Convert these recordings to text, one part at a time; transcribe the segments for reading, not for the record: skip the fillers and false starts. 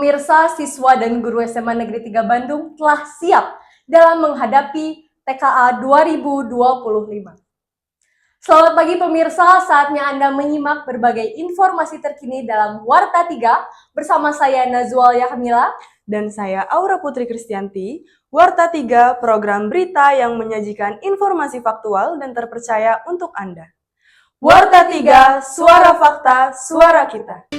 Pemirsa, siswa dan guru SMA Negeri 3 Bandung telah siap dalam menghadapi TKA 2025. Selamat pagi pemirsa, saatnya Anda menyimak berbagai informasi terkini dalam Warta 3 bersama saya Nazwal Yahmila dan saya Aura Putri Kristianti. Warta 3, program berita yang menyajikan informasi faktual dan terpercaya untuk Anda. Warta 3, suara fakta, suara kita.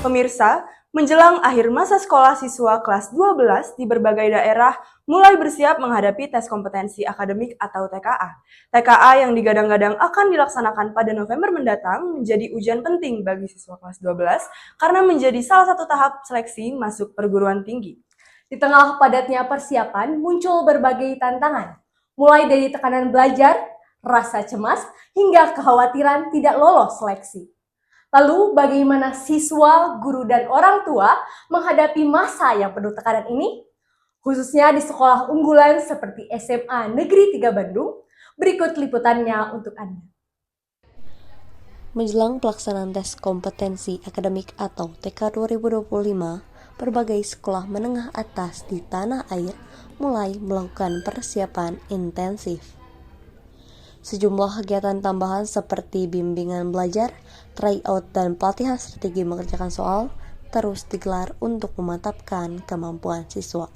Pemirsa, menjelang akhir masa sekolah siswa kelas 12 di berbagai daerah mulai bersiap menghadapi tes kompetensi akademik atau TKA. TKA yang digadang-gadang akan dilaksanakan pada November mendatang menjadi ujian penting bagi siswa kelas 12 karena menjadi salah satu tahap seleksi masuk perguruan tinggi. Di tengah padatnya persiapan, muncul berbagai tantangan, mulai dari tekanan belajar, rasa cemas, hingga kekhawatiran tidak lolos seleksi. Lalu, bagaimana siswa, guru, dan orang tua menghadapi masa yang penuh tekanan ini? Khususnya di sekolah unggulan seperti SMA Negeri 3 Bandung, berikut liputannya untuk Anda. Menjelang pelaksanaan tes kompetensi akademik atau TK 2025, berbagai sekolah menengah atas di tanah air mulai melakukan persiapan intensif. Sejumlah kegiatan tambahan seperti bimbingan belajar, tryout, dan pelatihan strategi mengerjakan soal terus digelar untuk memantapkan kemampuan siswa.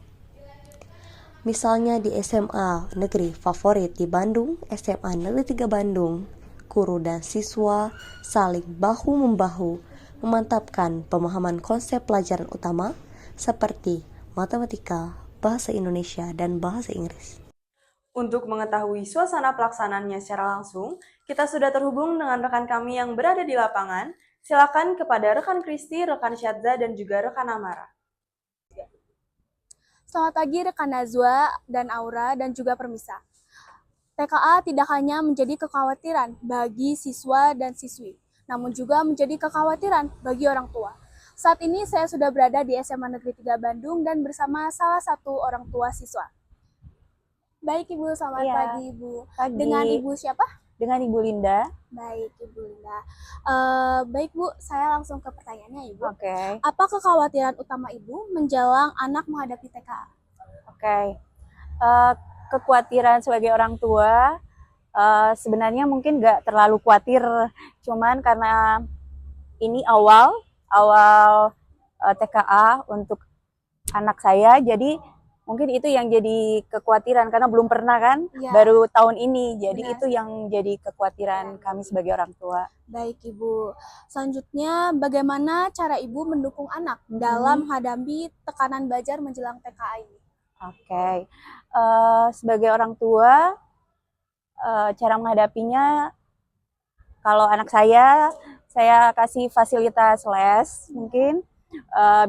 Misalnya di SMA Negeri Favorit di Bandung, SMA Negeri 3 Bandung, guru dan siswa saling bahu-membahu memantapkan pemahaman konsep pelajaran utama seperti matematika, bahasa Indonesia, dan bahasa Inggris. Untuk mengetahui suasana pelaksanaannya secara langsung, kita sudah terhubung dengan rekan kami yang berada di lapangan. Silakan kepada rekan Kristi, rekan Syadza, dan juga rekan Amara. Selamat pagi rekan Nazwa dan Aura dan juga Permisa. TKA tidak hanya menjadi kekhawatiran bagi siswa dan siswi, namun juga menjadi kekhawatiran bagi orang tua. Saat ini saya sudah berada di SMA Negeri 3 Bandung dan bersama salah satu orang tua siswa. Baik Ibu, selamat pagi Ibu. Pagi. Dengan Ibu siapa? Dengan Ibu Linda. Baik Ibu Linda. Baik Bu, saya langsung ke pertanyaannya Ibu. Oke. Apa kekhawatiran utama Ibu menjelang anak menghadapi TKA? Oke. Kekhawatiran sebagai orang tua sebenarnya mungkin nggak terlalu khawatir, cuman karena ini awal TKA untuk anak saya, jadi mungkin itu yang jadi kekhawatiran karena belum pernah kan, ya. Baru tahun ini, jadi benar. Itu yang jadi kekhawatiran kami sebagai orang tua. Baik Ibu, selanjutnya bagaimana cara Ibu mendukung anak dalam menghadapi tekanan belajar menjelang TKA ini? Oke, sebagai orang tua, cara menghadapinya, kalau anak saya kasih fasilitas les mungkin,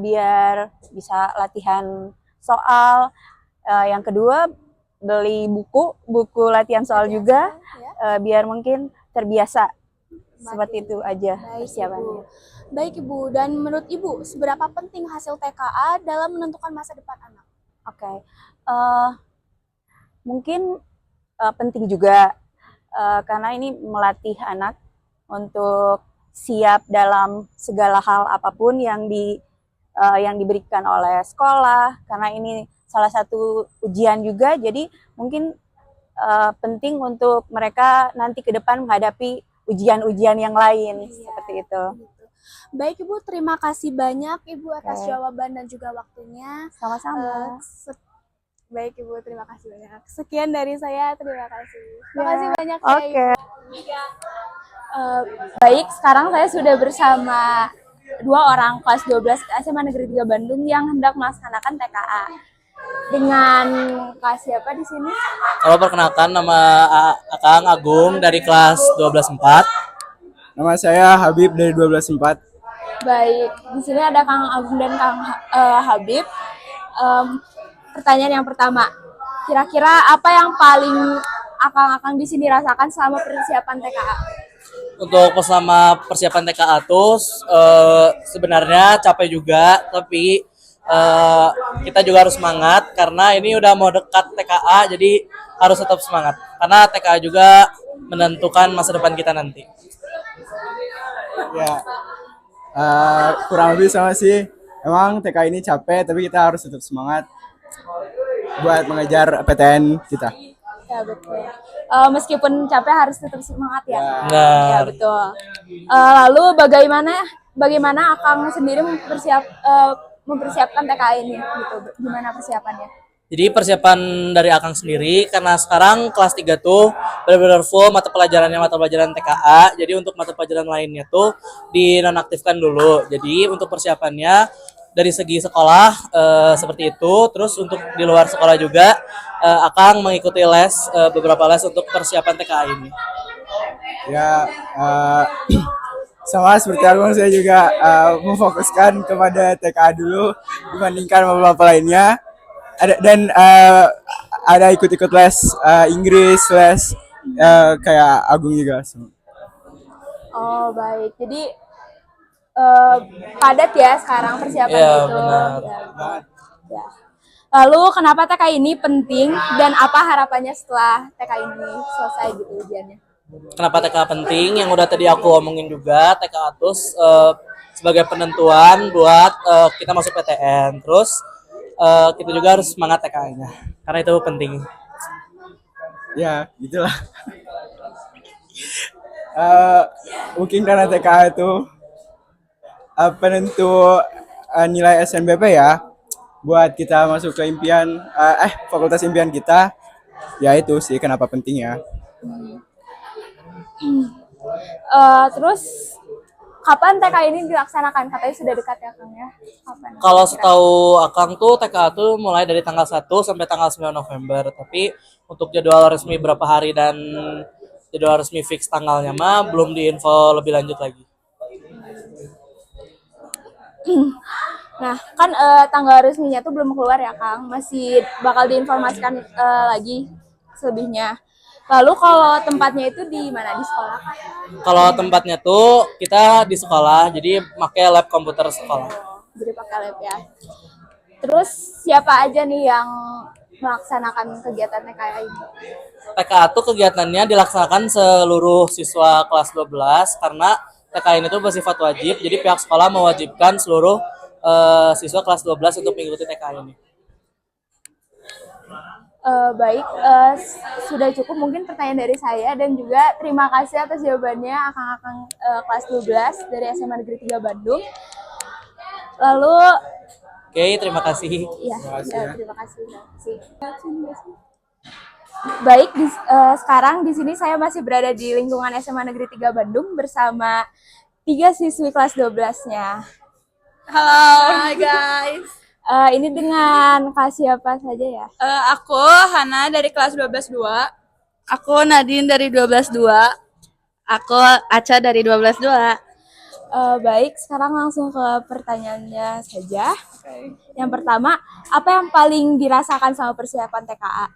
biar bisa latihan soal. Yang kedua, beli buku latihan soal juga, ya. Biar mungkin terbiasa. Seperti itu aja persiapannya. Baik Ibu, dan menurut Ibu seberapa penting hasil TKA dalam menentukan masa depan anak? Oke, mungkin penting juga karena ini melatih anak untuk siap dalam segala hal apapun yang diberikan oleh sekolah, karena ini salah satu ujian juga, jadi mungkin penting untuk mereka nanti ke depan menghadapi ujian-ujian yang lain, seperti itu. Baik Ibu, terima kasih banyak Ibu atas jawaban dan juga waktunya. Sama-sama. Baik Ibu, terima kasih banyak. Sekian dari saya, terima kasih. Terima kasih banyak Ibu. Baik, sekarang saya sudah bersama dua orang kelas 12 SMA Negeri 3 Bandung yang hendak melaksanakan TKA. Dengan kelas siapa di sini? Kalau perkenalkan, nama Akang Agung dari kelas 12-4. Nama saya Habib dari 12-4. Baik, di sini ada Kang Agung dan Kang Habib. Pertanyaan yang pertama, kira-kira apa yang paling Akang di sini rasakan selama persiapan TKA? Untuk selama persiapan TKA tuh sebenarnya capek juga, tapi kita juga harus semangat karena ini udah mau dekat TKA, jadi harus tetap semangat karena TKA juga menentukan masa depan kita nanti. Ya, kurang lebih sama sih. Emang TK ini capek, tapi kita harus tetap semangat buat mengejar PTN kita. Ya betul. Meskipun capek harus tetap semangat ya. Ya Benar. betul. Lalu bagaimana Akang sendiri mempersiapkan TKA ini gitu? Gimana persiapannya? Jadi persiapan dari Akang sendiri, karena sekarang kelas 3 tuh benar-benar full mata pelajaran TKA. Jadi untuk mata pelajaran lainnya tuh dinonaktifkan dulu. Jadi untuk persiapannya dari segi sekolah seperti itu. Terus untuk di luar sekolah juga Akang mengikuti beberapa les untuk persiapan TKA ini. Ya, sama seperti aku, saya juga memfokuskan kepada TKA dulu dibandingkan beberapa lainnya. Ada ikut-ikut les Inggris, les kayak Agung juga. Oh baik. Jadi padat ya sekarang persiapan Ya, itu. benar. Ya, betul. Ya. Lalu kenapa TK ini penting dan apa harapannya setelah TK ini selesai gitu ujiannya? Kenapa TKA penting? Yang udah tadi aku omongin juga, TKA Atus sebagai penentuan buat kita masuk PTN. Terus kita juga harus semangat TKA-nya, karena itu penting. Ya, gitulah. Mungkin karena TKA itu penentu nilai SNBP ya, buat kita masuk ke fakultas impian kita. Ya itu sih kenapa pentingnya. Terus kapan TK ini dilaksanakan? Katanya sudah dekat ya Kang ya. Kapan? Kalau setahu Akang tuh TKA tuh mulai dari tanggal 1 sampai tanggal 9 November. Tapi untuk jadwal resmi berapa hari dan jadwal resmi fix tanggalnya mah belum diinfo lebih lanjut lagi. Nah, kan tanggal resminya tuh belum keluar ya, Kang. Masih bakal diinformasikan lagi selebihnya. Lalu kalau tempatnya itu di mana? Di sekolah kah? Kalau tempatnya tuh kita di sekolah, jadi pakai lab komputer sekolah. Jadi pakai lab ya. Terus siapa aja nih yang melaksanakan kegiatan TKA ini? TKA tuh kegiatannya dilaksanakan seluruh siswa kelas 12 karena TKA ini tuh bersifat wajib, jadi pihak sekolah mewajibkan seluruh siswa kelas 12 untuk mengikuti TKA ini. Baik, sudah cukup mungkin pertanyaan dari saya dan juga terima kasih atas jawabannya akang-akang kelas 12 dari SMA Negeri 3 Bandung. Lalu Oke, terima kasih. ya, terima kasih. Baik, sekarang di sini saya masih berada di lingkungan SMA Negeri 3 Bandung bersama 3 siswi kelas 12-nya. Halo. Hai guys. Ini dengan Kak siapa saja ya? Aku Hana dari kelas 12-2. Aku Nadine dari 12-2. Aku Aca dari 12-2. Baik, sekarang langsung ke pertanyaannya saja. Yang pertama, apa yang paling dirasakan sama persiapan TKA?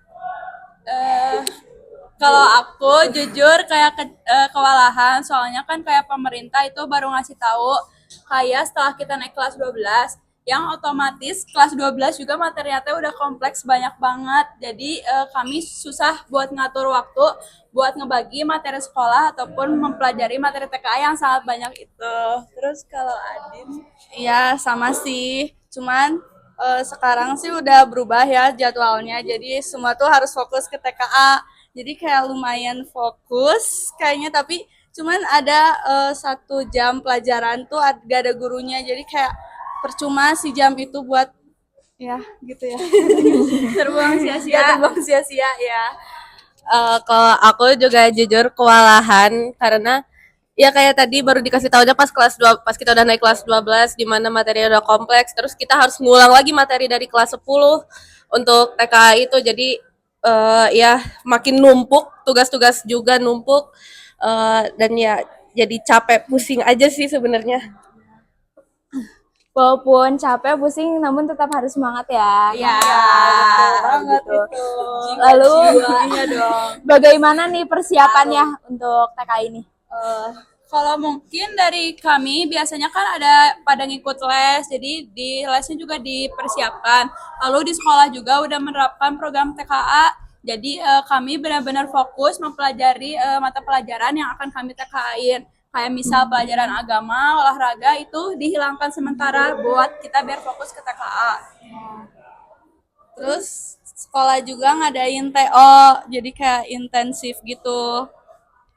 Kalau aku jujur kayak kewalahan, soalnya kan kayak pemerintah itu baru ngasih tahu kayak setelah kita naik kelas 12, yang otomatis kelas 12 juga materinya udah kompleks banyak banget. Jadi kami susah buat ngatur waktu buat ngebagi materi sekolah ataupun mempelajari materi TKA yang sangat banyak itu. Terus kalau Adin? Iya sama sih, cuman sekarang sih udah berubah ya jadwalnya. Jadi semua tuh harus fokus ke TKA. Jadi kayak lumayan fokus kayaknya, tapi cuman ada 1 jam pelajaran tuh gak ada gurunya. Jadi kayak percuma si jam itu buat ya gitu ya. Terbuang sia-sia ya. Kalau aku juga jujur kewalahan karena ya kayak tadi baru dikasih tahunya pas kelas 2, pas kita udah naik kelas 12 di mana materi udah kompleks, terus kita harus ngulang lagi materi dari kelas 10 untuk TKA itu. Jadi ya makin numpuk, tugas-tugas juga numpuk, dan ya jadi capek, pusing aja sih sebenarnya. Walaupun capek, pusing, namun tetap harus semangat ya. Iya, banget gitu. itu. Lalu, bagaimana nih persiapannya untuk TK ini? Kalau mungkin dari kami biasanya kan ada pada ngikut les, jadi di lesnya juga dipersiapkan. Lalu di sekolah juga udah menerapkan program TKA, jadi kami benar-benar fokus mempelajari mata pelajaran yang akan kami TKA-in. Kayak misal pelajaran agama, olahraga itu dihilangkan sementara buat kita biar fokus ke TKA. Terus sekolah juga ngadain TO, jadi kayak intensif gitu.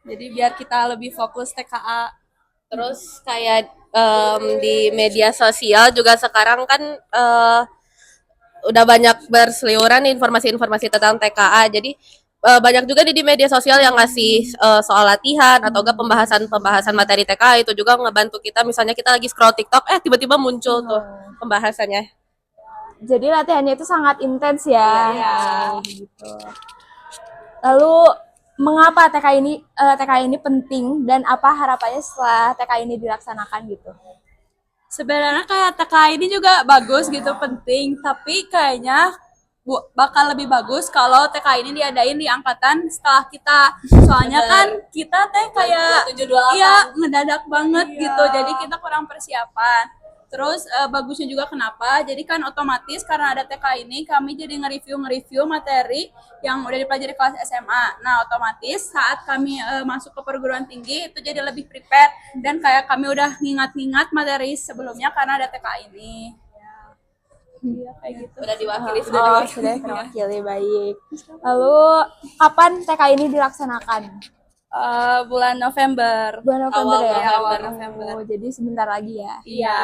Jadi biar kita lebih fokus TKA. Terus kayak di media sosial juga sekarang kan udah banyak berseliweran informasi-informasi tentang TKA. Jadi banyak juga di media sosial yang ngasih soal latihan atau enggak pembahasan materi TKA, itu juga ngebantu kita. Misalnya kita lagi scroll TikTok, tiba-tiba muncul tuh pembahasannya. Jadi latihannya itu sangat intens ya. Iya. Gitu. Lalu mengapa TKA ini penting dan apa harapannya setelah TKA ini dilaksanakan gitu? Sebenarnya kayak TKA ini juga bagus gitu, penting, tapi kayaknya bakal lebih bagus kalau TKA ini diadain di angkatan setelah kita. Soalnya kan kita kayak ngedadak banget gitu, jadi kita kurang persiapan. Terus bagusnya juga kenapa? Jadi kan otomatis karena ada TK ini kami jadi nge-review materi yang udah dipelajari kelas SMA. Nah, otomatis saat kami masuk ke perguruan tinggi itu jadi lebih prepare dan kayak kami udah ngingat-ngingat materi sebelumnya karena ada TK ini. Iya, kayak gitu. Udah diwakili, Sudah terwakili, baik. Lalu kapan TK ini dilaksanakan? Bulan November. Bulan November Awal ya? Awal November. Oh, jadi sebentar lagi ya? Iya.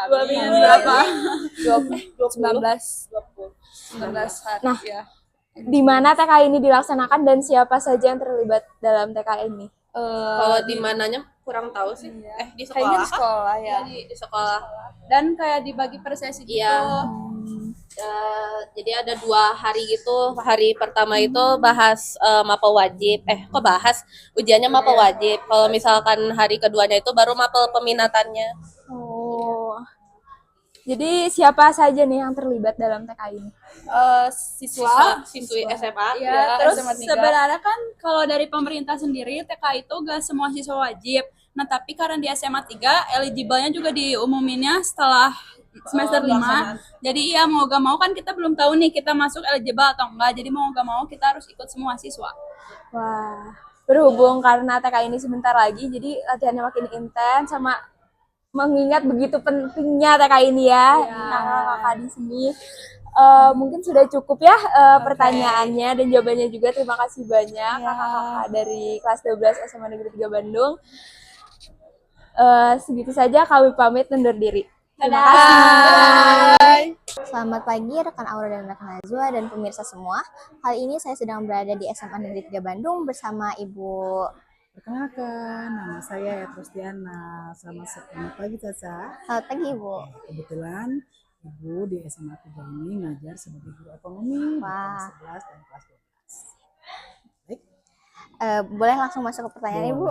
Dua minggu Berapa? 19 hari. Nah, ya. di mana TK ini dilaksanakan dan siapa saja yang terlibat dalam TK ini? Kalau di mananya kurang tahu sih. Di Kayaknya sekolah. di sekolah ya. Di sekolah. Dan kayak dibagi per sesi gitu. Iya. Jadi ada 2 hari gitu. Hari pertama itu bahas mapel wajib. Kok bahas? Ujiannya mapel wajib. Kalau misalkan hari keduanya itu baru mapel peminatannya. Oh, jadi siapa saja nih yang terlibat dalam TK ini? Siswi SMA. Ya, terus SMA 3. sebenarnya kan kalau dari pemerintah sendiri TK itu gak semua siswa wajib. Nah, tapi karena di SMA 3 eligible-nya juga diumuminnya setelah semester 5. Jadi ya mau gak mau kan kita belum tahu nih kita masuk eligible atau enggak. Jadi mau gak mau kita harus ikut semua siswa. Wah, berhubung karena TK ini sebentar lagi, jadi latihannya makin intens sama mengingat begitu pentingnya TK ini ya, kakak-kakak di sini. Mungkin sudah cukup ya pertanyaannya dan jawabannya juga. Terima kasih banyak kakak-kakak dari kelas 12 SMA Negeri 3 Bandung. Segitu saja kami pamit undur diri. Terima kasih. Selamat pagi rekan Aura dan rekan Najwa dan pemirsa semua. Kali ini saya sedang berada di SMA Negeri 3 Bandung bersama Ibu. Perkenalkan, nama saya Etrustiana. Selamat pagi Caca. Selamat pagi Ibu. Kebetulan Ibu di SMA 3 ini ngajar sebagai guru ekonomi di kelas 11 dan kelas 12. Baik. Boleh langsung masuk ke pertanyaan Ibu?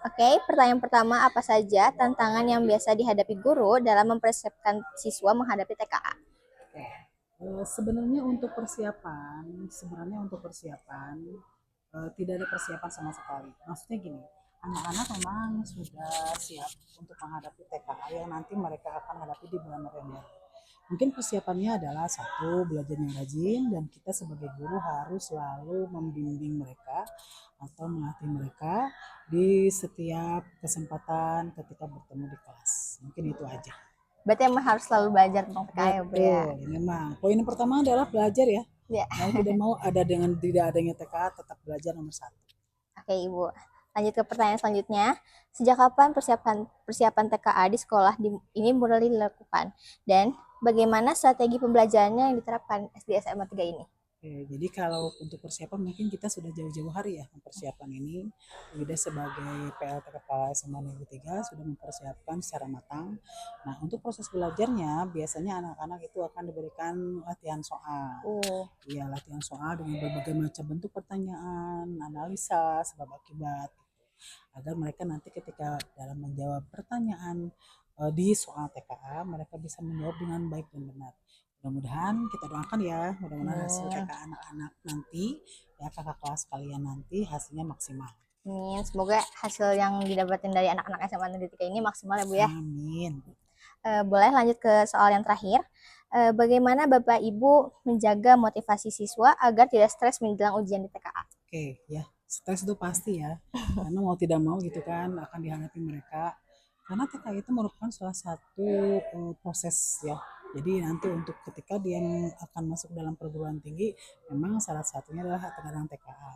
Oke, pertanyaan pertama, apa saja tantangan yang biasa dihadapi guru dalam mempersiapkan siswa menghadapi TKA? Sebenarnya untuk persiapan tidak ada persiapan sama sekali. Maksudnya gini, anak-anak memang sudah siap untuk menghadapi TKA yang nanti mereka akan hadapi di bulan November. Mungkin persiapannya adalah satu, belajarnya rajin, dan kita sebagai guru harus selalu membimbing mereka atau melatih mereka di setiap kesempatan ketika bertemu di kelas. Mungkin itu aja. Berarti emang harus selalu belajar tentang TKA ya Bu ya? Betul, memang. Poin yang pertama adalah belajar ya. Ya. Mau tidak mau ada dengan tidak adanya TKA tetap belajar nomor 1. Oke Ibu, lanjut ke pertanyaan selanjutnya. Sejak kapan persiapan TKA di sekolah ini mulai dilakukan? Dan bagaimana strategi pembelajarannya yang diterapkan di SMA 3 ini? Jadi kalau untuk persiapan mungkin kita sudah jauh-jauh hari ya mempersiapkan ini. Udah sebagai PLT Kepala SMA Negeri 3 sudah mempersiapkan secara matang. Nah, untuk proses belajarnya biasanya anak-anak itu akan diberikan latihan soal. Iya, latihan soal dengan berbagai macam bentuk pertanyaan, analisa, sebab akibat. Agar mereka nanti ketika dalam menjawab pertanyaan di soal TKA mereka bisa menjawab dengan baik dan benar. Mudah-mudahan kita doakan ya, mudah-mudahan hasil TKA anak-anak nanti, ya kakak kelas kalian nanti hasilnya maksimal. Amin. Semoga hasil yang didapatkan dari anak-anak SMA Negeri 3 ini maksimal ya Bu ya. Amin. Boleh lanjut ke soal yang terakhir. Bagaimana Bapak Ibu menjaga motivasi siswa agar tidak stres menjelang ujian di TKA? Oke, ya. Stres itu pasti ya, karena mau tidak mau gitu kan akan dihadapi mereka. Karena TK itu merupakan salah satu proses ya. Jadi nanti untuk ketika dia akan masuk dalam perguruan tinggi, memang salah satunya adalah tentang TKA.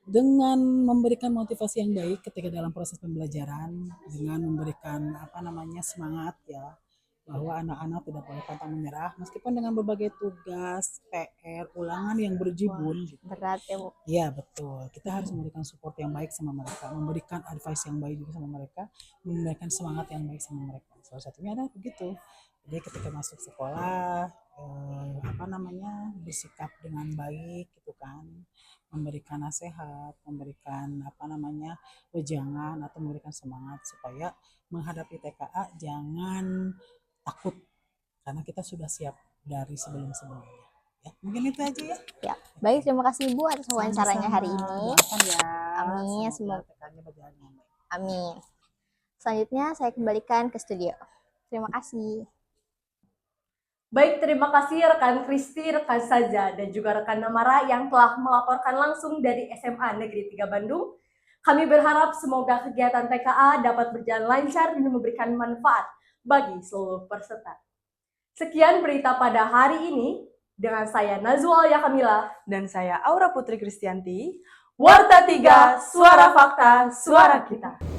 Dengan memberikan motivasi yang baik ketika dalam proses pembelajaran, dengan memberikan semangat ya, bahwa anak-anak tidak boleh pantang menyerah meskipun dengan berbagai tugas, PR, ulangan yang berjibun gitu. Berat ya, Bu. Iya betul, kita harus memberikan support yang baik sama mereka, memberikan advice yang baik juga sama mereka, memberikan semangat yang baik sama mereka. Salah satunya adalah begitu. Jadi ketika masuk sekolah, bersikap dengan baik gitu kan, memberikan nasihat, memberikan wejangan atau memberikan semangat supaya menghadapi TKA jangan takut karena kita sudah siap dari sebelum-sebelumnya. Ya, mungkin itu aja ya. Ya, baik, terima kasih Bu atas wawancaranya hari ini. Doakan ya. Amin, Semoga semoga. TK-nya berjalan dengan baik. Amin. Selanjutnya saya kembalikan ke studio. Terima kasih. Baik, terima kasih rekan Kristi, rekan Saja, dan juga rekan Namara yang telah melaporkan langsung dari SMA Negeri 3 Bandung. Kami berharap semoga kegiatan TKA dapat berjalan lancar dan memberikan manfaat bagi seluruh peserta. Sekian berita pada hari ini, dengan saya Nazwa Alia Kamila, Dan saya Aura Putri Kristianti. Warta 3, Suara Fakta, Suara Kita.